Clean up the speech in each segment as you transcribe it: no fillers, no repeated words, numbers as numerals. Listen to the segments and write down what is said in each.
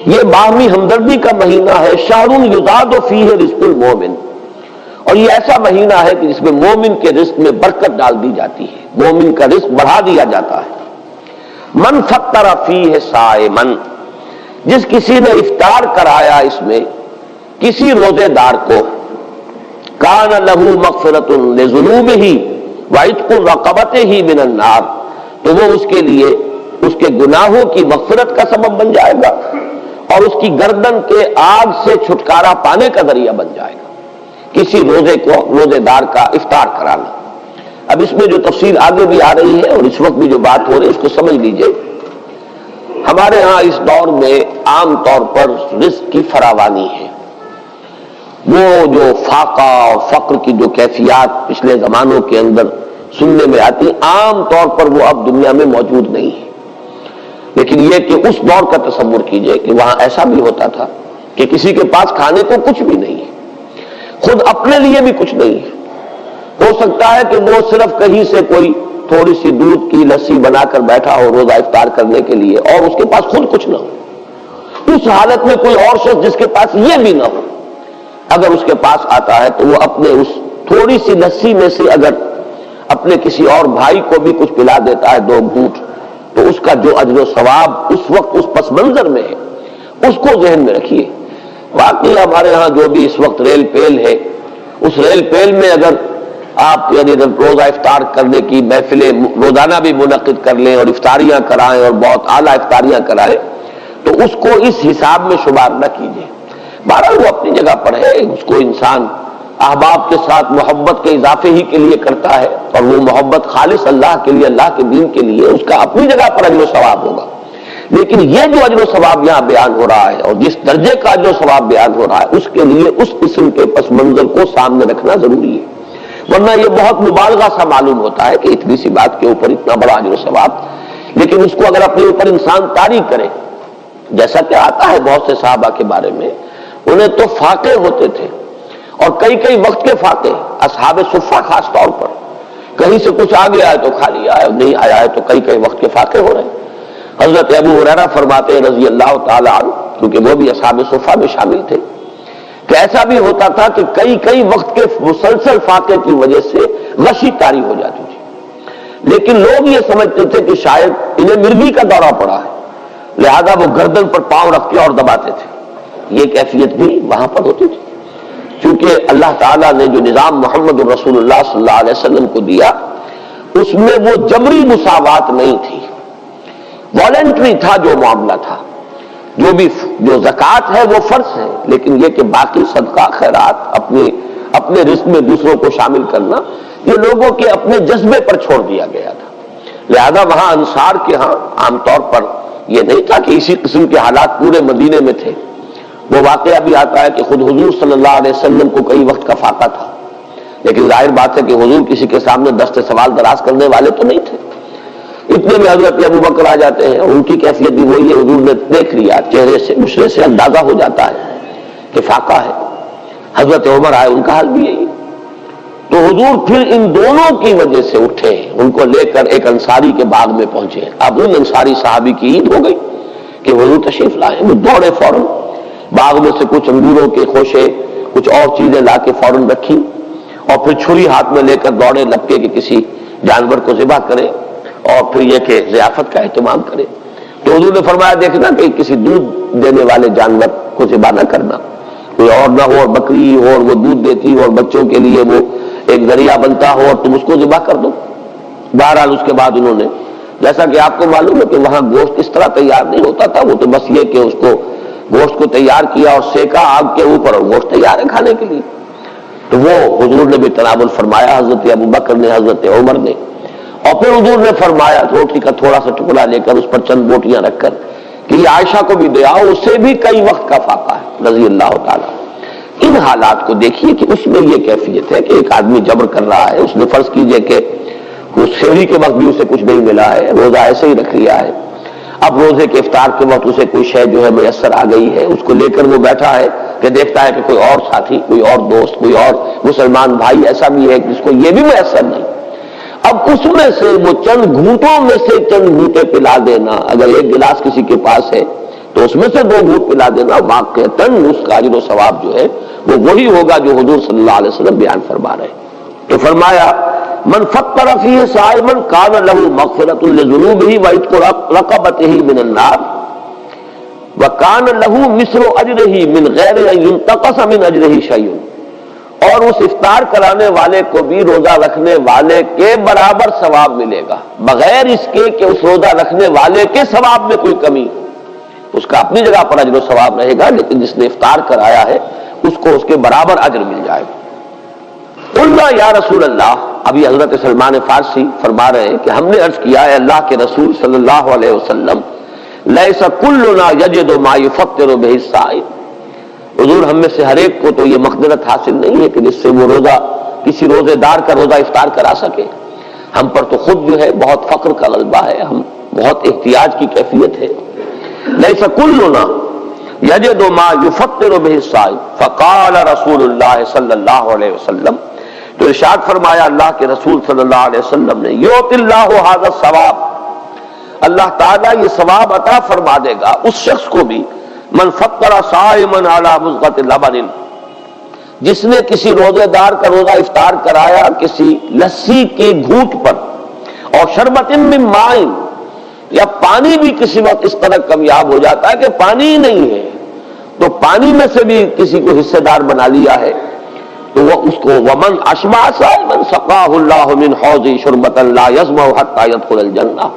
یہ باہمی ہمدردی کا مہینہ ہے، شہر یزاد فیہ رزق المومن، اور یہ ایسا مہینہ ہے کہ جس میں مومن کے رزق میں برکت ڈال دی جاتی ہے، مومن کا رزق بڑھا دیا جاتا ہے۔ من فطر فیہ صائمن، جس کسی نے افطار کرایا اس میں کسی روزے دار کو، کان لہ مغفرۃ لذنوبہ وعتق رقبتہ من النار، تو وہ اس کے لیے اس کے گناہوں کی مغفرت کا سبب بن جائے گا اور اس کی گردن کے آگ سے چھٹکارا پانے کا ذریعہ بن جائے گا، کسی روزے دار کا افطار کرانا۔ اب اس میں جو تفصیل آگے بھی آ رہی ہے اور اس وقت بھی جو بات ہو رہی ہے اس کو سمجھ لیجئے۔ ہمارے ہاں اس دور میں عام طور پر رزق کی فراوانی ہے، وہ جو فاقہ اور فقر کی جو کیفیات پچھلے زمانوں کے اندر سننے میں آتی، عام طور پر وہ اب دنیا میں موجود نہیں ہے۔ لیکن یہ کہ اس دور کا تصور کیجئے کہ وہاں ایسا بھی ہوتا تھا کہ کسی کے پاس کھانے کو کچھ بھی نہیں ہے، خود اپنے لیے بھی کچھ نہیں ہے، ہو سکتا ہے کہ وہ صرف کہیں سے کوئی تھوڑی سی دودھ کی لسی بنا کر بیٹھا ہو روزہ افطار کرنے کے لیے اور اس کے پاس خود کچھ نہ ہو۔ اس حالت میں کوئی اور شخص جس کے پاس یہ بھی نہ ہو، اگر اس کے پاس آتا ہے تو وہ اپنے اس تھوڑی سی لسی میں سے اگر اپنے کسی اور بھائی کو بھی کچھ پلا دیتا ہے 2 گھونٹ، تو اس کا جو اجر و ثواب اس وقت اس پس منظر میں ہے اس کو ذہن میں رکھیے۔ واقعی ہمارے ہاں جو بھی اس وقت ریل پیل ہے، اس ریل پیل میں اگر آپ یعنی روزہ افطار کرنے کی محفلیں روزانہ بھی منعقد کر لیں اور افطاریاں کرائیں اور بہت اعلیٰ افطاریاں کرائیں، تو اس کو اس حساب میں شمار نہ کیجیے۔ بہرحال وہ اپنی جگہ پر ہے، اس کو انسان احباب کے ساتھ محبت کے اضافے ہی کے لیے کرتا ہے، اور وہ محبت خالص اللہ کے لیے، اللہ کے دین کے لیے، اس کا اپنی جگہ پر اجر و ثواب ہوگا۔ لیکن یہ جو اجر و ثواب یہاں بیان ہو رہا ہے اور جس درجے کا اجر و ثواب بیان ہو رہا ہے، اس کے لیے اس قسم کے پس منظر کو سامنے رکھنا ضروری ہے، ورنہ یہ بہت مبالغہ سا معلوم ہوتا ہے کہ اتنی سی بات کے اوپر اتنا بڑا اجر و ثواب۔ لیکن اس کو اگر اپنے اوپر انسان طاری کرے، جیسا کہ آتا ہے بہت سے صحابہ کے بارے میں، انہیں تو فاقے ہوتے تھے اور کئی کئی وقت کے فاقے، اصحاب صفہ خاص طور پر، کہیں سے کچھ آ گیا ہے تو کھا لیا ہے، نہیں آیا ہے تو کئی کئی وقت کے فاقے ہو رہے ہیں۔ حضرت ابو ہریرہ فرماتے ہیں رضی اللہ تعالی عنہ، کیونکہ وہ بھی اصحاب صفہ میں شامل تھے، کہ ایسا بھی ہوتا تھا کہ کئی کئی وقت کے مسلسل فاقے کی وجہ سے غشی طاری ہو جاتی تھی، لیکن لوگ یہ سمجھتے تھے کہ شاید انہیں مرگی کا دورہ پڑا ہے، لہذا وہ گردن پر پاؤں رکھ کے اور دباتے تھے۔ یہ کیفیت بھی وہاں پر ہوتی تھی، چونکہ اللہ تعالیٰ نے جو نظام محمد رسول اللہ صلی اللہ علیہ وسلم کو دیا، اس میں وہ جبری مساوات نہیں تھی، والنٹری تھا جو معاملہ تھا۔ جو زکوٰۃ ہے وہ فرض ہے، لیکن یہ کہ باقی صدقہ خیرات اپنے رزق میں دوسروں کو شامل کرنا، یہ لوگوں کے اپنے جذبے پر چھوڑ دیا گیا تھا۔ لہذا وہاں انصار کے ہاں عام طور پر یہ نہیں تھا کہ اسی قسم کے حالات پورے مدینے میں تھے۔ وہ واقعہ بھی آتا ہے کہ خود حضور صلی اللہ علیہ وسلم کو کئی وقت کا فاقہ تھا، لیکن ظاہر بات ہے کہ حضور کسی کے سامنے دست سوال دراز کرنے والے تو نہیں تھے۔ اتنے میں حضرت ابو بکر آ جاتے ہیں، ان کی کیفیت بھی وہی ہے، حضور نے دیکھ لیا، چہرے سے مشرے سے اندازہ ہو جاتا ہے کہ فاقہ ہے۔ حضرت عمر آئے، ان کا حال بھی یہی۔ تو حضور پھر ان دونوں کی وجہ سے اٹھے، ان کو لے کر ایک انصاری کے باغ میں پہنچے۔ اب ان انصاری صحابی کی عید ہو گئی کہ حضور تشریف لائے، وہ دوڑے فوراً باغ میں سے کچھ انگوروں کے خوشے، کچھ اور چیزیں لا کے فوراً رکھی، اور پھر چھری ہاتھ میں لے کر دوڑے لپکے کہ کسی جانور کو ذبح کرے اور پھر یہ کہ ضیافت کا اہتمام کرے۔ تو حضور نے فرمایا دیکھنا کہ کسی دودھ دینے والے جانور کو ذبح نہ کرنا، کوئی اور نہ ہو، اور بکری ہو اور وہ دودھ دیتی ہو اور بچوں کے لیے وہ ایک ذریعہ بنتا ہو اور تم اس کو ذبح کر دو۔ بہرحال اس کے بعد انہوں نے، جیسا کہ آپ کو معلوم ہے کہ وہاں گوشت اس طرح تیار نہیں ہوتا تھا، وہ تو بس یہ کہ اس کو گوشت کو تیار کیا اور سیکا آگ کے اوپر اور گوشت تیار ہے کھانے کے لیے۔ تو وہ حضور نے بھی تناول فرمایا، حضرت ابو بکر نے، حضرت عمر نے، اور پھر حضور نے فرمایا روٹی کا تھوڑا سا ٹکڑا لے کر اس پر چند بوٹیاں رکھ کر کہ یہ عائشہ کو بھی دے آؤ، اس سے بھی کئی وقت کا فاقہ ہے رضی اللہ تعالیٰ۔ ان حالات کو دیکھیے کہ اس میں یہ کیفیت ہے کہ ایک آدمی جبر کر رہا ہے، اس نے فرض کیجئے کہ سحری کے وقت بھی اسے کچھ نہیں ملا ہے، روزہ ایسے ہی رکھ لیا ہے، اب روزے کے افطار کے وقت اسے کوئی شے جو ہے میسر آ گئی ہے، اس کو لے کر وہ بیٹھا ہے کہ دیکھتا ہے کہ کوئی اور ساتھی، کوئی اور دوست، کوئی اور مسلمان بھائی ایسا بھی ہے جس کو یہ بھی میسر نہیں۔ اب اس میں سے وہ چند گھونٹوں میں سے چند گھونٹے پلا دینا، اگر ایک گلاس کسی کے پاس ہے تو اس میں سے 2 گھونٹ پلا دینا واقعتاً اس کا اجر و ثواب جو ہے وہ وہی ہوگا جو حضور صلی اللہ علیہ وسلم بیان فرما رہے ہیں۔ تو فرمایا من فطر فیہ صائما کان لہ مغفرۃ لذنوبہ وعتق رقبتہ من النار وکان لہ مثل اجرہ من غیر ان ینتقص من اجرہ شیء، اور اس افطار کرانے والے کو بھی روزہ رکھنے والے کے برابر ثواب ملے گا، بغیر اس کے کہ اس روزہ رکھنے والے کے ثواب میں کوئی کمی ہو۔ اس کا اپنی جگہ پر اجر و ثواب رہے گا، لیکن جس نے افطار کرایا ہے اس کو اس کے برابر اجر مل جائے گا۔ قلنا یا رسول اللہ، ابھی حضرت سلمان فارسی فرما رہے ہیں کہ ہم نے عرض کیا ہے اللہ کے رسول صلی اللہ علیہ وسلم، لیس کلنا یجد ما یفطر بہ الصائم، حضور ہم میں سے ہر ایک کو تو یہ مقدرت حاصل نہیں ہے کہ جس سے وہ روزہ کسی روزے دار کا روزہ افطار کرا سکے۔ ہم پر تو خود جو ہے بہت فقر کا غلبہ ہے، ہم بہت احتیاج کی کیفیت ہے۔ لیس کلنا یجد ما یفطر بہ الصائم، فقال رسول اللہ صلی اللہ علیہ وسلم، تو ارشاد فرمایا اللہ کے رسول صلی اللہ علیہ وسلم نے، یؤتی اللہ ھذا الثواب، اللہ تعالیٰ یہ ثواب عطا فرما دے گا اس شخص کو بھی، من فطر صائما علی مضغۃ لبن، جس نے کسی روزے دار کا روزہ افطار کرایا کسی لسی کے گھونٹ پر، اور شربت من ماء، یا پانی بھی کسی وقت اس طرح کمیاب ہو جاتا ہے کہ پانی ہی نہیں ہے، تو پانی میں سے بھی کسی کو حصے دار بنا لیا ہے، تو وہ اس کو ومن اشبع صائما سقاہ اللہ من حوض شربۃ لا یظمأ حتی یدخل الجنہ،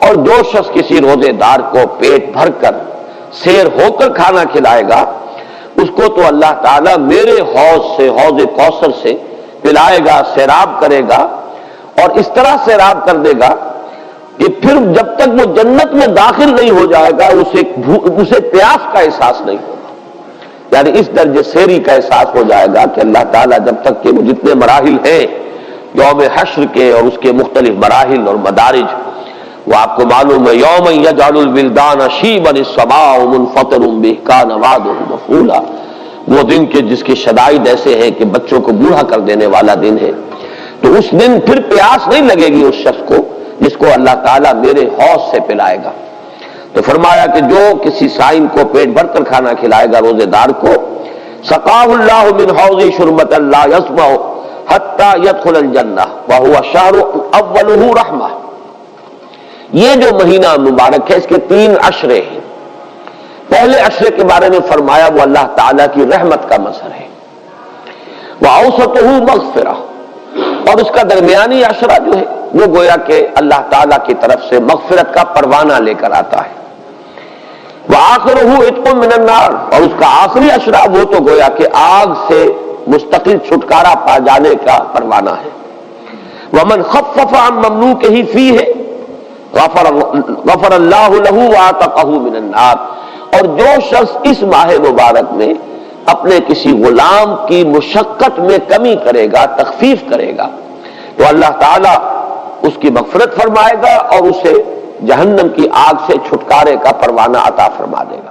اور جو شخص کسی روزے دار کو پیٹ بھر کر سیر ہو کر کھانا کھلائے گا اس کو تو اللہ تعالیٰ میرے حوض سے، حوض کوثر سے پلائے گا، سیراب کرے گا، اور اس طرح سیراب کر دے گا کہ پھر جب تک وہ جنت میں داخل نہیں ہو جائے گا اسے پیاس کا احساس نہیں ہوگا، یعنی اس درجے سیری کا احساس ہو جائے گا کہ اللہ تعالیٰ جب تک کہ وہ جتنے مراحل ہیں یوم حشر کے اور اس کے مختلف مراحل اور مدارج، وہ آپ کو معلوم ہے یوم یجعل الولدان شیبا السماء منفطر به کان وعده مفعولا، وہ دن کے جس کی شدائد ایسے ہیں کہ بچوں کو بوڑھا کر دینے والا دن ہے، تو اس دن پھر پیاس نہیں لگے گی اس شخص کو جس کو اللہ تعالیٰ میرے حوض سے پلائے گا۔ تو فرمایا کہ جو کسی صائم کو پیٹ بھر کر کھانا کھلائے گا روزے دار کو، سقاہ اللہ من حوض شربۃ لا یظمأ حتی یدخل الجنہ وہو شہر اولہ رحمہ، یہ جو مہینہ مبارک ہے اس کے 3 عشرے ہیں۔ پہلے عشرے کے بارے میں فرمایا وہ اللہ تعالیٰ کی رحمت کا مظہر ہے، وَأَوْسَطُهُ مَغْفِرَةٌ، اور اس کا درمیانی عشرہ جو ہے وہ گویا کہ اللہ تعالیٰ کی طرف سے مغفرت کا پروانہ لے کر آتا ہے، وَآخِرُهُ عِتْقٌ مِّنَ النَّارِ، اور اس کا آخری عشرہ وہ تو گویا کہ آگ سے مستقل چھٹکارا پا جانے کا پروانہ ہے۔ وَمَنْ خَفَّفَ عَن مَمْلُوكِهِ فِيهِ غفر اللہ لہ وَعَتَقَهُ مِنَ النَّارِ، اور جو شخص اس ماہ مبارک میں اپنے کسی غلام کی مشقت میں کمی کرے گا، تخفیف کرے گا، تو اللہ تعالیٰ اس کی مغفرت فرمائے گا اور اسے جہنم کی آگ سے چھٹکارے کا پروانہ عطا فرما دے گا۔